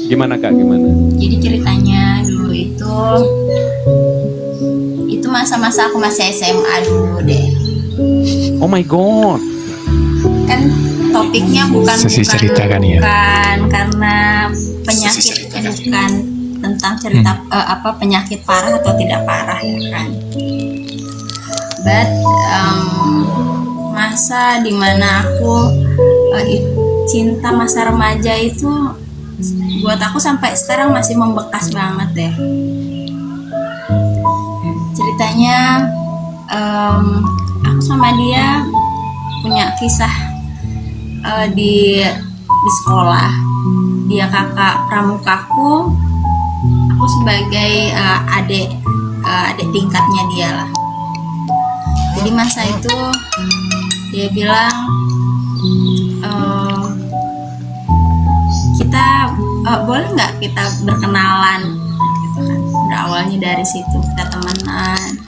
Gimana Kak, gimana? Jadi ceritanya dulu itu masa-masa aku masih SMA dulu deh. Oh my god. Kan topiknya bukan kan ya? bukan karena penyakit, bukan tentang cerita penyakit parah atau tidak parah ya kan. But masa dimana aku cinta masa remaja itu buat aku sampai sekarang masih membekas banget deh. Ceritanya aku sama dia punya kisah di sekolah. Dia kakak pramukaku, aku sebagai adik tingkatnya dia lah. Jadi masa itu dia bilang kita boleh nggak kita berkenalan gitu kan. Udah awalnya dari situ kita temenan,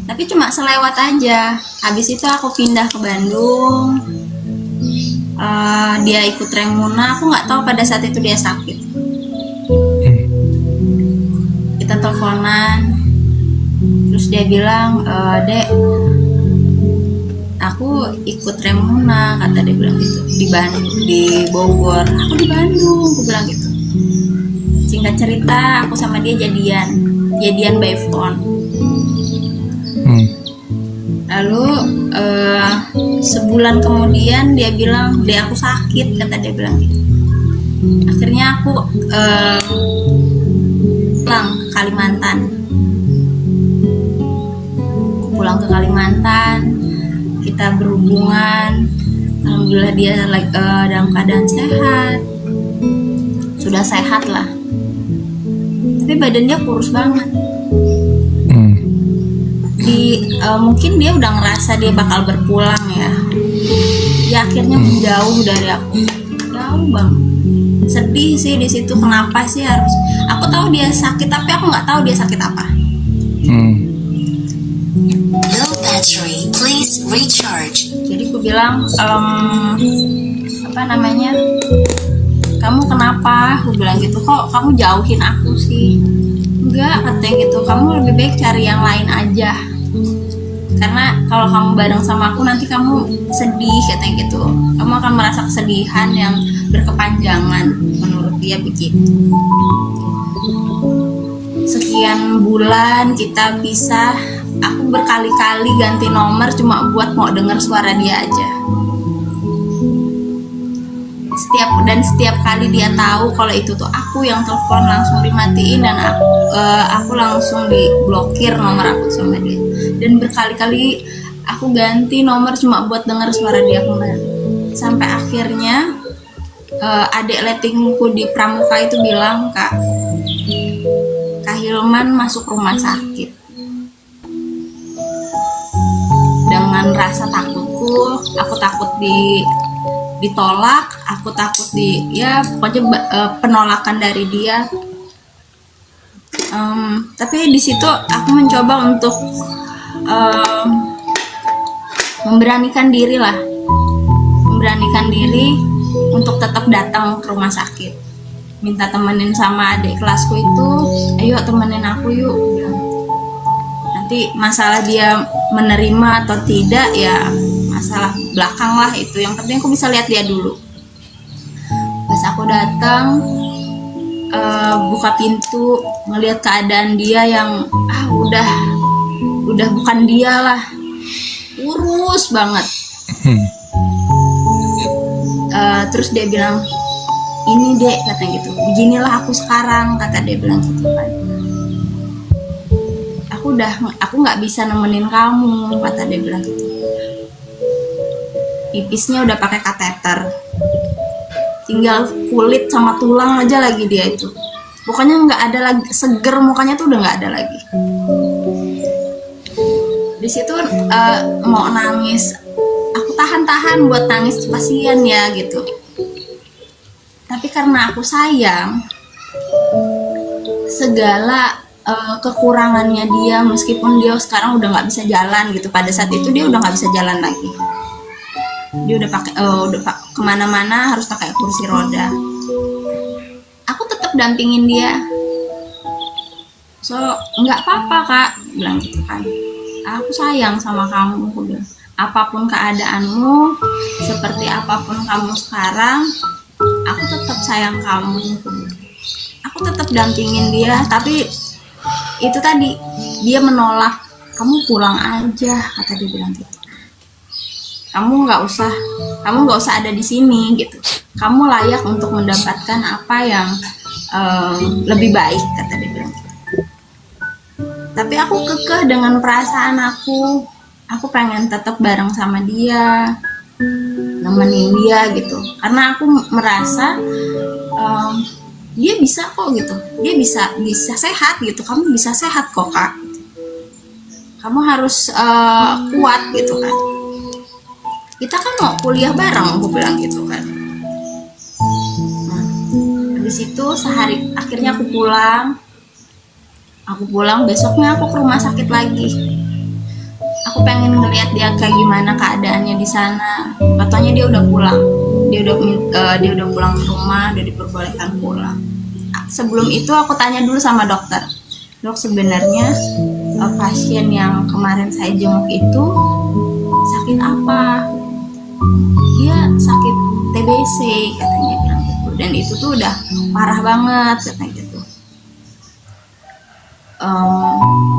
tapi cuma selewat aja. Habis itu aku pindah ke Bandung, dia ikut Remuna. Aku nggak tahu pada saat itu dia sakit. Kita teleponan, terus dia bilang, Dek, aku ikut Remuna, kata dia bilang gitu, di Bogor. Aku di Bandung, aku bilang gitu. Singkat cerita, aku sama dia jadian by phone. Lalu sebulan kemudian dia bilang, Dek, aku sakit, kata dia bilang gitu. Akhirnya aku pulang ke Kalimantan. Pulang ke Kalimantan, kita berhubungan. Alhamdulillah dia dalam keadaan sehat, sudah sehat lah. Tapi badan dia kurus banget. Mungkin dia udah ngerasa dia bakal berpulang ya. Dia akhirnya menjauh dari aku, jauh banget. Sedih sih di situ. Kenapa sih harus? Aku tahu dia sakit, tapi aku nggak tahu dia sakit apa. Low battery, please recharge. Jadi aku bilang, kamu kenapa? Aku bilang gitu, kok kamu jauhin aku sih? Enggak, katanya gitu, kamu lebih baik cari yang lain aja. Karena kalau kamu bareng sama aku nanti kamu sedih, katanya gitu. Kamu akan merasa kesedihan yang berkepanjangan, menurut dia begitu. Sekian bulan kita pisah, aku berkali-kali ganti nomor cuma buat mau denger suara dia aja. Setiap kali dia tahu kalau itu tuh aku yang telepon, langsung dimatiin dan aku langsung diblokir nomor aku sama dia. Dan berkali-kali aku ganti nomor cuma buat denger suara dia kembali. Sampai akhirnya adik lettingku di Pramuka itu bilang, Kak Hilman masuk rumah sakit. Dengan rasa takutku, aku takut ditolak, aku takut pokoknya penolakan dari dia. Tapi di situ aku mencoba untuk memberanikan diri untuk tetap datang ke rumah sakit, minta temenin sama adik kelasku itu, ayo temenin aku yuk. Nanti masalah dia menerima atau tidak ya masalah belakang lah itu, yang penting aku bisa lihat dia dulu. Pas aku datang, buka pintu, ngelihat keadaan dia yang udah bukan dia lah, kurus banget. Terus dia bilang, ini Dek, katanya gitu, beginilah aku sekarang, kata dia bilang gitu kan. Aku nggak bisa nemenin kamu, kata dia bilang gitu. Pipisnya udah pakai kateter, tinggal kulit sama tulang aja lagi dia itu. Pokoknya nggak ada lagi, seger mukanya tuh udah nggak ada lagi. Di situ mau nangis, aku tahan buat nangis, kasihan ya gitu. Tapi karena aku sayang, segala kekurangannya dia, meskipun dia sekarang udah nggak bisa jalan gitu, pada saat itu dia udah nggak bisa jalan lagi. Dia udah pakai kemana-mana harus pakai kursi roda. dampingin dia. So nggak apa-apa kak, bilang gitu kan, aku sayang sama kamu, aku bilang. Apapun keadaanmu, seperti apapun kamu sekarang, aku tetap sayang kamu, aku bilang. Aku tetap dampingin dia, tapi itu tadi dia menolak. Kamu pulang aja, kata dia bilang gitu. Kamu nggak usah ada di sini gitu. Kamu layak untuk mendapatkan apa yang lebih baik, kata dia bilang gitu. Tapi aku kekeh dengan perasaan aku pengen tetap bareng sama dia, nemenin dia gitu, karena aku merasa dia bisa kok gitu, dia bisa sehat gitu. Kamu bisa sehat kok kak, kamu harus kuat gitu kan, kita kan mau kuliah bareng, aku bilang gitu kan. Nah, habis itu sehari akhirnya aku pulang, besoknya aku ke rumah sakit lagi. Aku pengen ngeliat dia kayak gimana keadaannya di sana. Katanya dia udah pulang, dia udah pulang ke rumah, udah diperbolehkan pulang. Sebelum itu aku tanya dulu sama dokter, dok sebenarnya pasien yang kemarin saya jenguk itu sakit apa? Dia sakit TBC, katanya bilang gitu. Dan itu tuh udah parah banget, katanya gitu.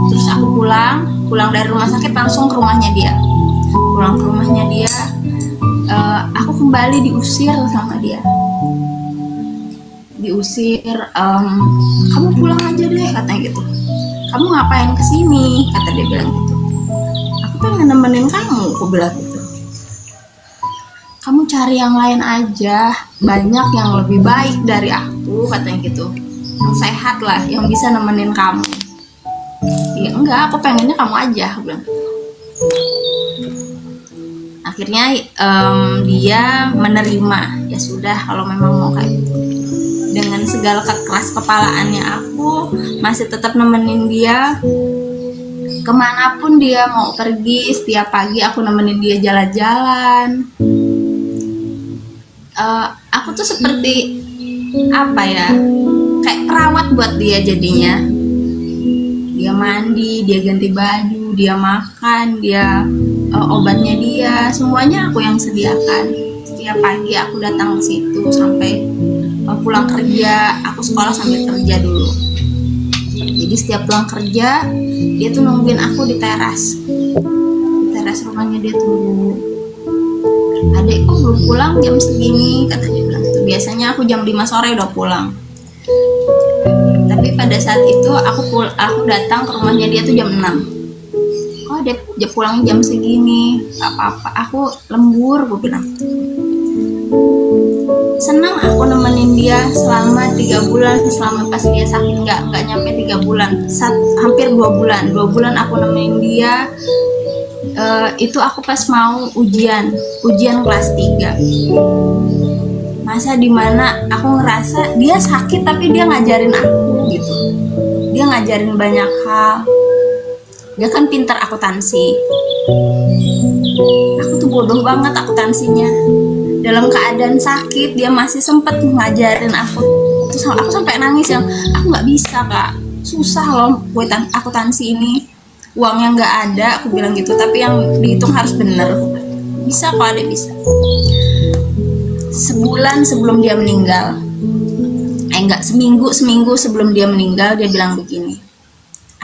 Terus aku pulang dari rumah sakit langsung ke rumahnya dia. Pulang ke rumahnya dia, aku kembali diusir sama dia. Kamu pulang aja deh, katanya gitu. Kamu ngapain kesini, kata dia bilang gitu. Aku pengen nemenin kamu, aku bilang gitu. Kamu cari yang lain aja, banyak yang lebih baik dari aku, katanya gitu, yang sehat lah, yang bisa nemenin kamu. Ya enggak, aku pengennya kamu aja, aku bilang. Akhirnya dia menerima, ya sudah kalau memang mau kayak gitu. Dengan segala keras kepalaannya aku masih tetap nemenin dia kemanapun dia mau pergi. Setiap pagi aku nemenin dia jalan-jalan. Aku tuh seperti apa ya, kayak perawat buat dia jadinya. Dia mandi, dia ganti baju, dia makan, dia obatnya dia, semuanya aku yang sediakan. Setiap pagi aku datang ke situ sampai pulang kerja. Aku sekolah sambil kerja dulu. Jadi setiap pulang kerja dia tuh nungguin aku di teras rumahnya. Dia tunggu, adek kok belum pulang jam segini, katanya bilang gitu. Biasanya aku jam 5 sore udah pulang. Tapi pada saat itu aku datang ke rumahnya dia tuh jam 6. Kok dia pulang jam segini? Gak apa-apa, aku lembur, gue bilang. Senang aku nemenin dia selama 3 bulan. Selama pas dia sakit nggak nyampe 3 bulan, hampir 2 bulan. 2 bulan aku nemenin dia. Itu aku pas mau ujian kelas 3. Masa dimana aku ngerasa dia sakit tapi dia ngajarin aku gitu. Dia ngajarin banyak hal. Dia kan pintar akuntansi. Aku tuh bodoh banget akuntansinya. Dalam keadaan sakit dia masih sempet ngajarin aku. Terus aku sampai nangis, yang aku nggak bisa kak, susah loh buat akuntansi ini. Uangnya nggak ada, aku bilang gitu. Tapi yang dihitung harus bener. Bisa kok adek, bisa. Sebulan sebelum dia meninggal, seminggu sebelum dia meninggal, dia bilang begini,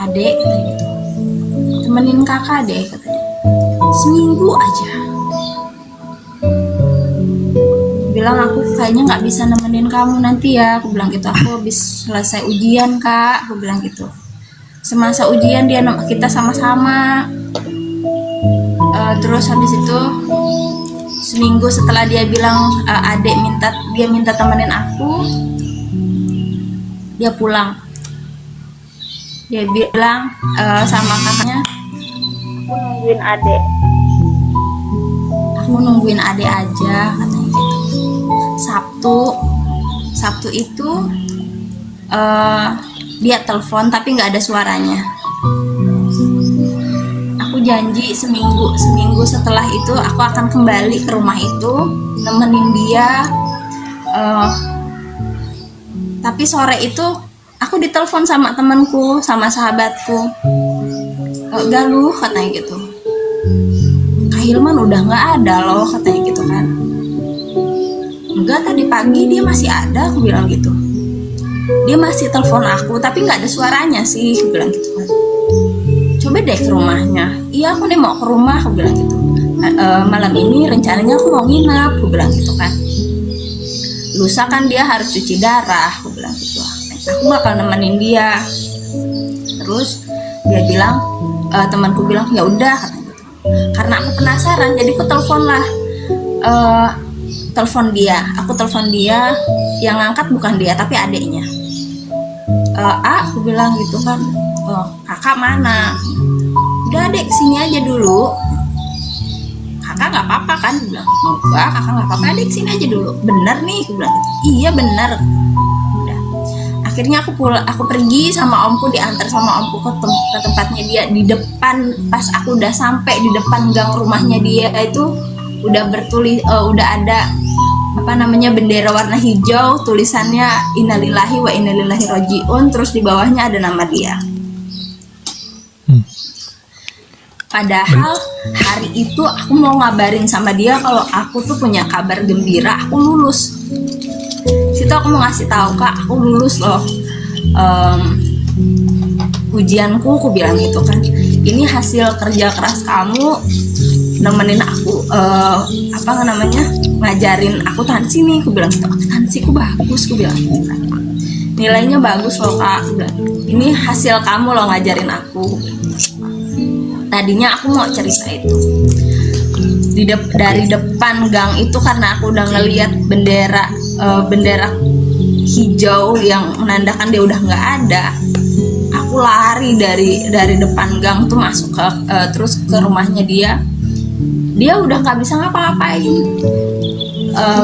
adek, temenin kakak deh, katanya, seminggu aja. Bilang aku kayaknya nggak bisa nemenin kamu nanti ya, aku bilang gitu. Aku habis selesai ujian kak, aku bilang gitu. Semasa ujian kita sama-sama. Terus habis itu seminggu setelah dia bilang adek minta temenin aku, dia pulang. Dia bilang sama kakaknya, aku nungguin adek aja, katanya gitu. Sabtu itu dia telepon tapi nggak ada suaranya. Aku janji seminggu setelah itu aku akan kembali ke rumah itu, nemenin dia. Tapi sore itu aku ditelepon sama temanku, sama sahabatku. Galuh katanya gitu. Kak Hilman udah nggak ada loh katanya gitu kan. Enggak, tadi pagi dia masih ada, aku bilang gitu. Dia masih telepon aku tapi nggak ada suaranya sih, aku bilang gitu kan. Coba deh ke rumahnya. Iya, aku nih mau ke rumah, aku bilang gitu. Malam ini rencananya aku mau nginap, aku bilang gitu kan. Lusa kan dia harus cuci darah, aku bilang gitu. Aku bakal nemenin dia. Terus dia bilang, temanku bilang ya udah katanya gitu. Karena aku penasaran, jadi aku telepon lah. Aku telepon dia, yang ngangkat bukan dia tapi adiknya. Aku bilang gitu kan, kakak mana? Udah adek sini aja dulu. Kakak nggak apa-apa kan? Aku bilang enggak, kakak nggak apa-apa, adek sini aja dulu. Bener nih, aku bilang gitu. Iya bener. Udah. Akhirnya aku pergi sama omku, diantar sama omku ke tempatnya dia di depan. Pas aku udah sampai di depan gang rumahnya dia itu udah udah ada bendera warna hijau, tulisannya innalillahi wa inna ilaihi rajiun, terus di bawahnya ada nama dia. Padahal hari itu aku mau ngabarin sama dia kalau aku tuh punya kabar gembira, aku lulus. Situ aku mau ngasih tahu, Kak, aku lulus loh. Ujianku, aku bilang gitu kan. Ini hasil kerja keras kamu nemenin aku ngajarin akuntansi nih, aku bilang gitu. Akuntansiku bagus, aku bilang gitu kan. Nilainya bagus loh, Kak, aku bilang. Ini hasil kamu loh ngajarin aku. Tadinya aku mau cerita itu dari depan gang itu, karena aku udah ngelihat bendera hijau yang menandakan dia udah nggak ada. Aku lari dari depan gang tuh masuk terus ke rumahnya dia. Dia udah nggak bisa ngapa-ngapain,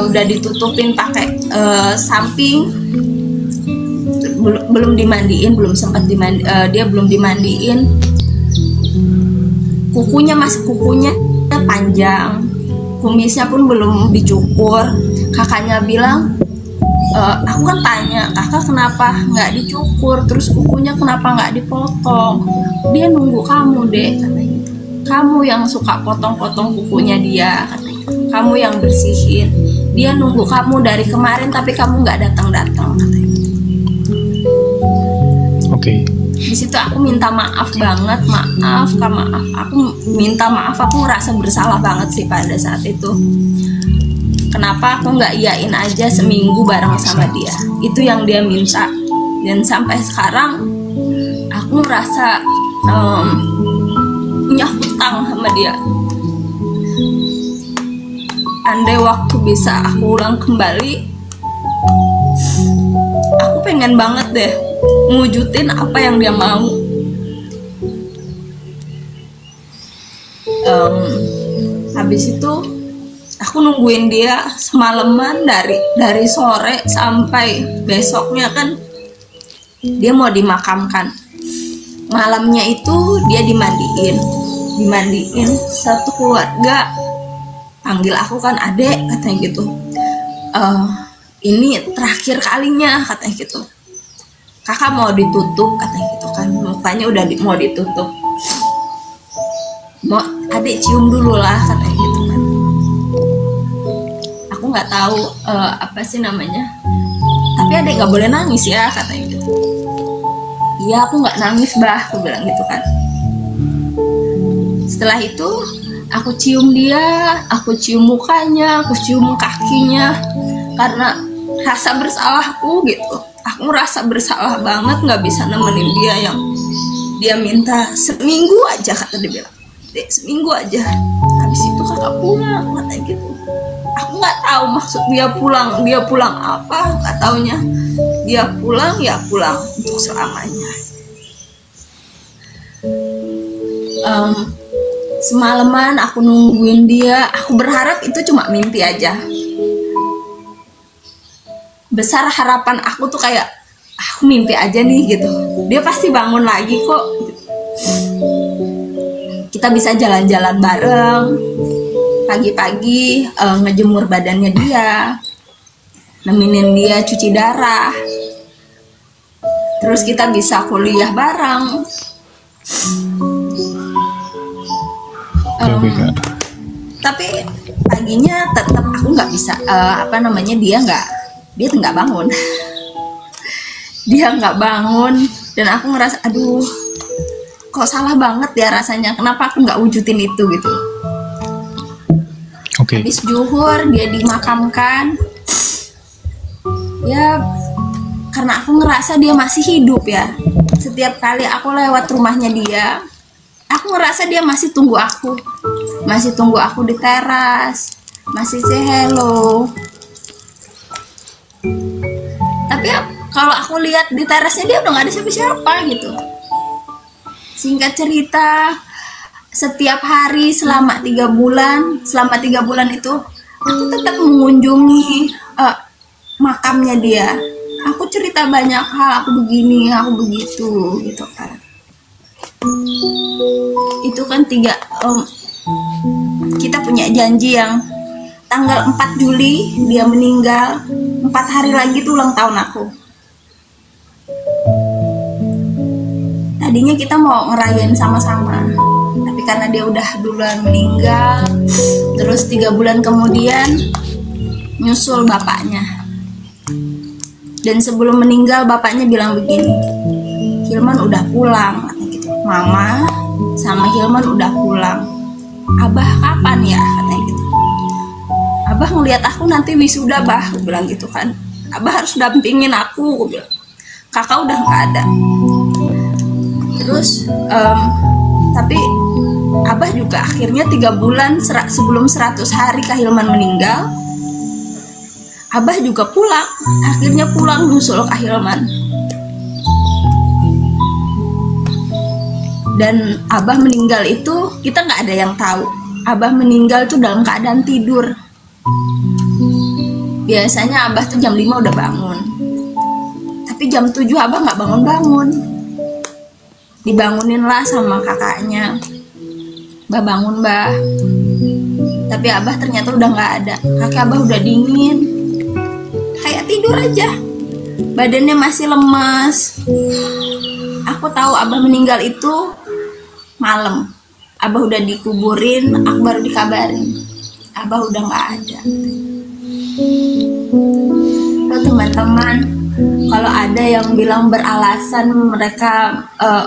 udah ditutupin pakai samping, belum dimandiin, dia belum dimandiin. Kukunya panjang, kumisnya pun belum dicukur. Kakaknya bilang, aku kan tanya, kakak kenapa nggak dicukur, terus kukunya kenapa nggak dipotong? Dia nunggu kamu deh, katanya. Kamu yang suka potong-potong kukunya dia, katanya. Kamu yang bersihin. Dia nunggu kamu dari kemarin tapi kamu nggak datang-datang, katanya. Oke. Di situ aku minta maaf banget, maaf. Aku minta maaf, aku ngerasa bersalah banget sih pada saat itu. Kenapa aku nggak iyain aja seminggu bareng sama dia? Itu yang dia minta. Dan sampai sekarang aku ngerasa punya hutang sama dia. Andai waktu bisa aku ulang kembali, aku pengen banget deh ngewujudin apa yang dia mau. Habis itu aku nungguin dia semalaman, dari sore sampai besoknya kan dia mau dimakamkan. Malamnya itu dia dimandiin. Satu keluarga panggil aku kan, adek, katanya gitu. Ini terakhir kalinya, katanya gitu. Kakak mau ditutup, katanya gitu kan, mukanya udah mau ditutup. Mau adek cium dulu lah, katanya gitu kan. Aku nggak tahu apa sih namanya, tapi adek nggak boleh nangis ya, katanya gitu. Iya, aku nggak nangis, bah, aku bilang gitu kan. Setelah itu aku cium dia, aku cium mukanya, aku cium kakinya, karena rasa bersalahku gitu. Aku merasa bersalah banget nggak bisa nemenin dia yang dia minta seminggu aja, kata dia bilang. Dek, seminggu aja. Habis itu kakak pulang, katanya gitu. Aku nggak tahu maksud dia pulang apa, nggak taunya dia pulang ya pulang untuk selamanya. Semalaman aku nungguin dia, aku berharap itu cuma mimpi aja. Besar harapan aku tuh kayak, aku mimpi aja nih gitu, dia pasti bangun lagi kok. Kita bisa jalan-jalan bareng, pagi-pagi ngejemur badannya dia, nemenin dia cuci darah. terus kita bisa kuliah bareng. Oke, Kak. Tapi paginya tetap aku nggak bisa dia nggak bangun. Dia nggak bangun dan aku ngerasa aduh kok salah banget ya rasanya, kenapa aku nggak wujudin itu gitu. Oke. Habis zuhur dia dimakamkan ya, karena aku ngerasa dia masih hidup ya. Setiap kali aku lewat rumahnya dia, aku ngerasa dia masih tunggu aku di teras, masih say hello. Tapi ya, kalau aku lihat di terasnya dia udah nggak ada siapa-siapa gitu. Singkat cerita, setiap hari selama 3 bulan itu aku tetap mengunjungi makamnya dia. Aku cerita banyak hal, aku begini, aku begitu gitu kan. Itu kan kita punya janji yang tanggal 4 Juli dia meninggal, 4 hari lagi tuh ulang tahun aku. Tadinya kita mau ngerayain sama-sama, tapi karena dia udah duluan meninggal, terus 3 bulan kemudian nyusul bapaknya. Dan sebelum meninggal bapaknya bilang begini, Hilman udah pulang, katanya gitu. Mama sama Hilman udah pulang. Abah kapan ya, katanya gitu. Abah ngeliat aku nanti wisuda, bah, aku bilang gitu kan. Abah harus dampingin aku bilang. Kakak udah nggak ada. Terus tapi Abah juga akhirnya 3 bulan sebelum 100 hari Kak Hilman meninggal, Abah juga pulang, akhirnya pulang nyusul Kak Hilman. Dan Abah meninggal itu kita nggak ada yang tahu. Abah meninggal tuh dalam keadaan tidur. Biasanya Abah tuh jam 5 udah bangun, tapi jam 7 Abah nggak bangun-bangun. Dibangunin lah sama kakaknya, Mbah bangun Mbah. Tapi Abah ternyata udah nggak ada. Kaki Abah udah dingin, kayak tidur aja, badannya masih lemas. Aku tahu Abah meninggal itu malam. Abah udah dikuburin, aku baru dikabarin Abah udah nggak ada. Loh teman-teman, kalau ada yang bilang beralasan mereka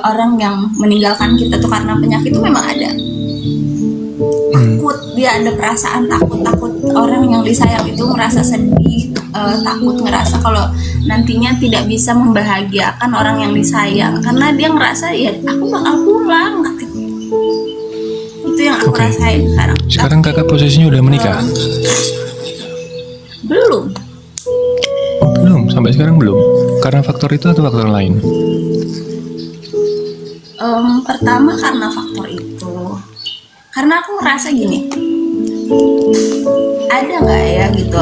orang yang meninggalkan kita tuh karena penyakit, itu memang ada. Takut, dia ada perasaan takut orang yang disayang itu merasa sedih, takut ngerasa kalau nantinya tidak bisa membahagiakan orang yang disayang, karena dia ngerasa ya aku bakal pulang. Itu yang aku rasain sekarang. Sekarang kakak posisinya udah menikah? Belum. Oh, belum, sampai sekarang belum. Karena faktor itu atau faktor lain? Pertama karena faktor itu. Karena aku ngerasa gini, ada nggak ya gitu.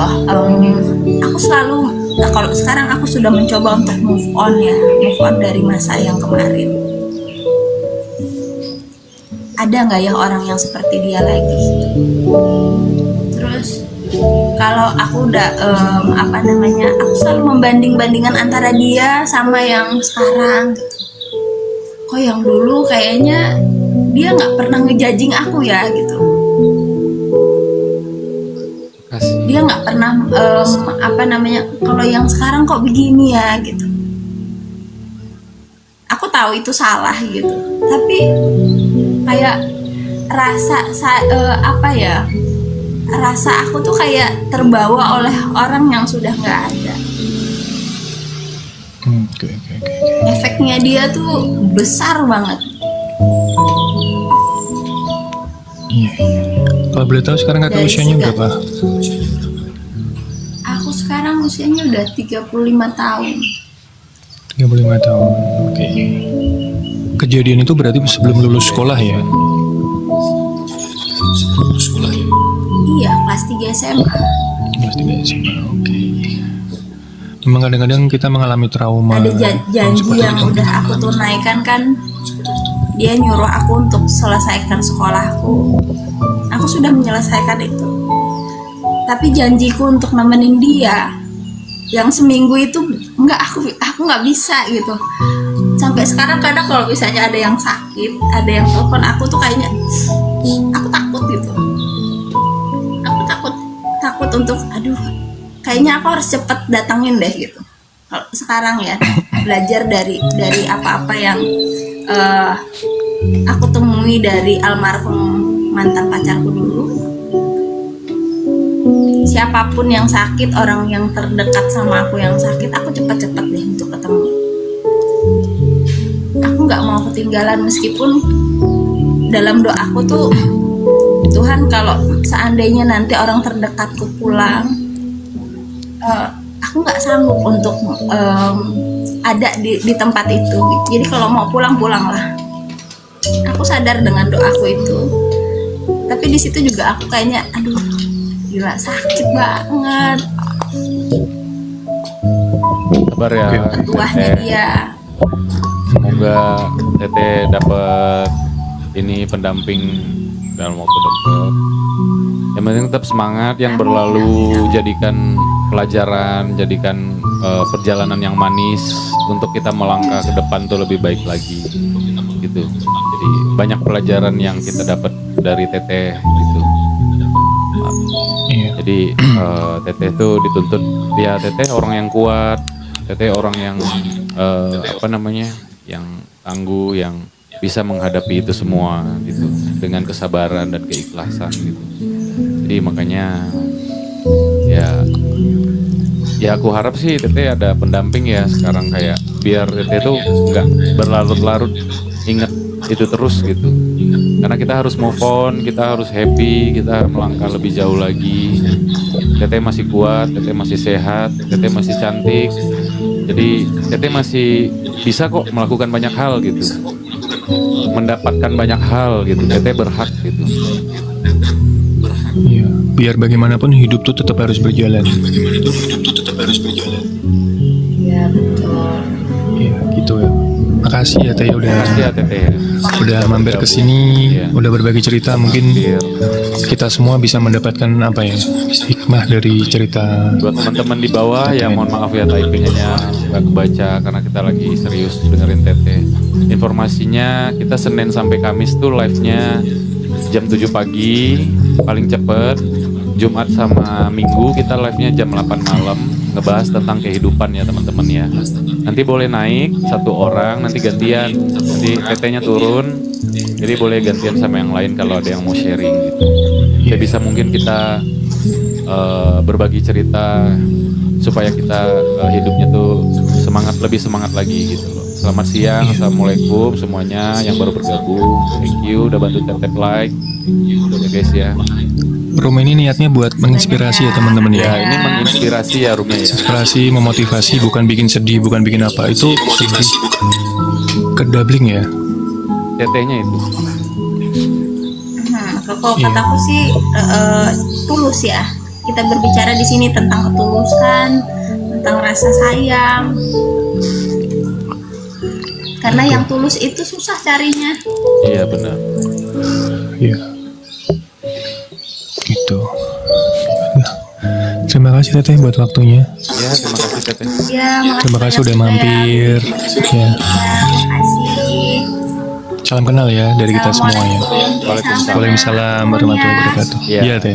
Aku selalu, kalau sekarang aku sudah mencoba untuk move on dari masa yang kemarin. Ada nggak ya orang yang seperti dia lagi? Terus kalau aku udah aku selalu membanding-bandingkan antara dia sama yang sekarang. Kok yang dulu kayaknya dia nggak pernah ngejudging aku ya gitu. Dia nggak pernah kalau yang sekarang kok begini ya gitu. Aku tahu itu salah gitu, tapi kayak rasa aku tuh kayak terbawa oleh orang yang sudah nggak ada. Okay. Efeknya dia tuh besar banget. Iya. Kalau boleh tahu sekarang kakak usianya berapa? Aku sekarang usianya udah 35 tahun. 35 tahun, oke. Kejadian itu berarti sebelum lulus sekolah ya? Iya, kelas 3 SMA. Kelas 3 SMA, oke. Memang kadang-kadang kita mengalami trauma. Ada janji yang udah aku tunaikan kan. Dia nyuruh aku untuk selesaikan sekolahku. Aku sudah menyelesaikan itu. Tapi janjiku untuk nemenin dia yang seminggu itu enggak, aku nggak bisa gitu. Sampai sekarang kadang kalau misalnya ada yang sakit, ada yang telepon aku tuh kayaknya aku takut gitu. Aku takut untuk aduh, kayaknya aku harus cepet datengin deh gitu. Kalau sekarang ya belajar dari apa-apa yang aku temui dari almarhum mantan pacarku dulu. Siapapun yang sakit, orang yang terdekat sama aku yang sakit, aku cepet-cepet deh untuk ketemu. Aku nggak mau ketinggalan, meskipun dalam doaku tuh, Tuhan kalau seandainya nanti orang terdekatku pulang, aku nggak sanggup untuk ada di tempat itu. Jadi kalau mau pulanglah. Aku sadar dengan doaku itu, tapi di situ juga aku kayaknya aduh gila, sakit banget. Sabar ya Tuahnya Teteh. dia. Semoga Teteh dapat ini pendamping dalam waktu dekat. Yang penting tetap semangat, yang berlalu jadikan pelajaran, jadikan perjalanan yang manis untuk kita melangkah ke depan tuh lebih baik lagi gitu. Jadi banyak pelajaran yang kita dapat dari Teteh gitu. Iya. Jadi Teteh tuh dituntut, ya Teteh orang yang kuat, Teteh orang yang yang tangguh, yang bisa menghadapi itu semua gitu dengan kesabaran dan keikhlasan gitu. Jadi makanya ya aku harap sih Teteh ada pendamping ya sekarang, kayak biar Teteh tuh nggak berlarut-larut inget itu terus gitu. Karena kita harus move on, kita harus happy, kita melangkah lebih jauh lagi. Teteh masih kuat, Teteh masih sehat, Teteh masih cantik. Jadi Teteh masih bisa kok melakukan banyak hal gitu, mendapatkan banyak hal gitu. Teteh berhak gitu. Iya, biar bagaimanapun hidup tuh tetap harus berjalan. Iya betul. Iya, gitu ya. Makasih ya Teh udah Makasih ya Teteh ya. udah mampir ke sini, Iya. udah berbagi cerita. Mungkin kita semua bisa mendapatkan apa ya, hikmah dari cerita. Buat teman-teman di bawah ya mohon maaf ya typingnya nggak kebaca karena kita lagi serius dengerin Teteh. Informasinya kita Senin sampai Kamis tuh live-nya jam 7 pagi paling cepet. Jumat sama Minggu kita live-nya jam 8 malam, ngebahas tentang kehidupan ya teman-teman ya. Nanti boleh naik satu orang, nanti gantian, nanti Tetehnya turun, jadi boleh gantian sama yang lain kalau ada yang mau sharing gitu. Ya bisa mungkin kita berbagi cerita supaya kita hidupnya tuh lebih semangat lagi gitu loh. Selamat siang, assalamualaikum semuanya yang baru bergabung. Thank you udah bantu tap like ya guys ya. Room ini niatnya buat menginspirasi ya teman-teman Ya ya. ini menginspirasi ya Rumi ya. Inspirasi, memotivasi, bukan bikin sedih, bukan bikin apa. Itu kedabling ya. Tetehnya itu. Kalau kataku sih tulus ya. Kita berbicara di sini tentang ketulusan, tentang rasa sayang. Karena yang tulus itu susah carinya. Iya benar. Iya. Gitu. Ya. Terima kasih Teteh buat waktunya. Ya terima kasih Teteh. Ya, Terima kasih udah mampir. Ya. Terima kasih. Salam kenal ya dari kita semua ya. Waalaikumsalam. Waalaikumsalam warahmatullahi wabarakatuh. Iya. Iya Teh.